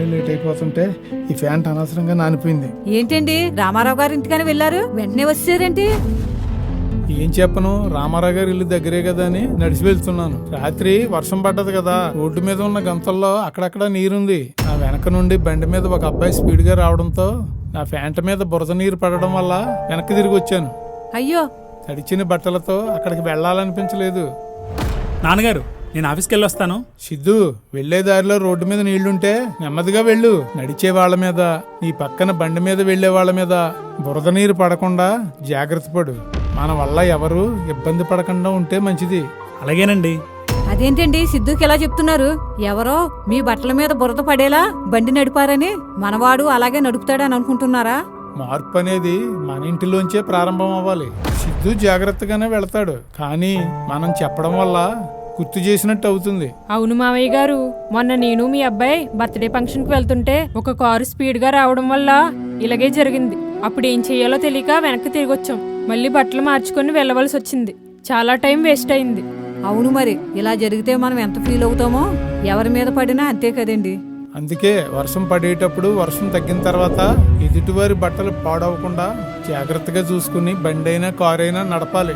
అప్పుడే లేట్ అయిపోతుంటే ఈ ఫ్యాంట్ అనవసరంగా నానిపోయింది. ఏంటండి రామారావు గారి ఇంటికని వెళ్ళారు, వెంటనే వచ్చారేంటి? ఏం చెప్పను, రామారావు గారి ఇల్లు దగ్గరే కదా అని నడిచి వెళ్తున్నాను. రాత్రి వర్షం పడ్డది కదా, రోడ్డు మీద ఉన్న గంతల్లో అక్కడక్కడ నీరుంది. నా వెనక నుండి బండి మీద ఒక అబ్బాయి స్పీడ్ గా రావడంతో నా ఫ్యాంట్ మీద బురద నీరు పడడం వల్ల వెనక్కి తిరిగి వచ్చాను. అయ్యో, తడిచిన బట్టలతో అక్కడికి వెళ్లాలనిపించలేదు. నాన్నగారు, నేను ఆఫీస్కి వెళ్ళొస్తాను. సిద్ధు, వెళ్లే దారిలో రోడ్డు మీద నీళ్లుంటే నెమ్మదిగా వెళ్ళు. నడిచే వాళ్ళ మీద, నీ పక్కన బండి మీద వెళ్లే వాళ్ళ మీద బురద నీరు పడకుండా జాగ్రత్త పడు. మన వల్ల ఎవరు ఇబ్బంది పడకుండా ఉంటే మంచిది. అలాగేనండి. అదేంటండి సిద్ధుకి ఎలా చెప్తున్నారు? ఎవరో మీ బట్టల మీద బురద పడేలా బండి నడిపారని మనవాడు అలాగే నడుపుతాడని అనుకుంటున్నారా? మార్పు అనేది మన ఇంటిలోంచే ప్రారంభం అవ్వాలి. సిద్ధు జాగ్రత్తగానే వెళతాడు, కానీ మనం చెప్పడం వల్ల గుర్తు చేసినట్టు అవుతుంది. అవును మావయ్య గారు, మొన్న నేను మీ అబ్బాయి బర్త్డే ఫంక్షన్ కి వెళ్తుంటే ఒక కారు స్పీడ్ గా రావడం వల్ల ఇలాగే జరిగింది. అప్పుడు ఏం చెయ్యాలో తెలియక వెనక్కి తిరిగి వచ్చాం. మళ్ళీ బట్టలు మార్చుకొని వెళ్ళవలసి వచ్చింది. చాలా టైం వేస్ట్ అయింది. అవును, మరి ఇలా జరిగితే మనం ఎంత ఫీల్ అవుతామో ఎవరి మీద పడినా అంతే కదండి. అందుకే వర్షం పడేటప్పుడు, వర్షం తగ్గిన తర్వాత ఎదుటివారి బట్టలు పాడవకుండా జాగ్రత్తగా చూసుకుని బండి అయినా కారు అయినా నడపాలి.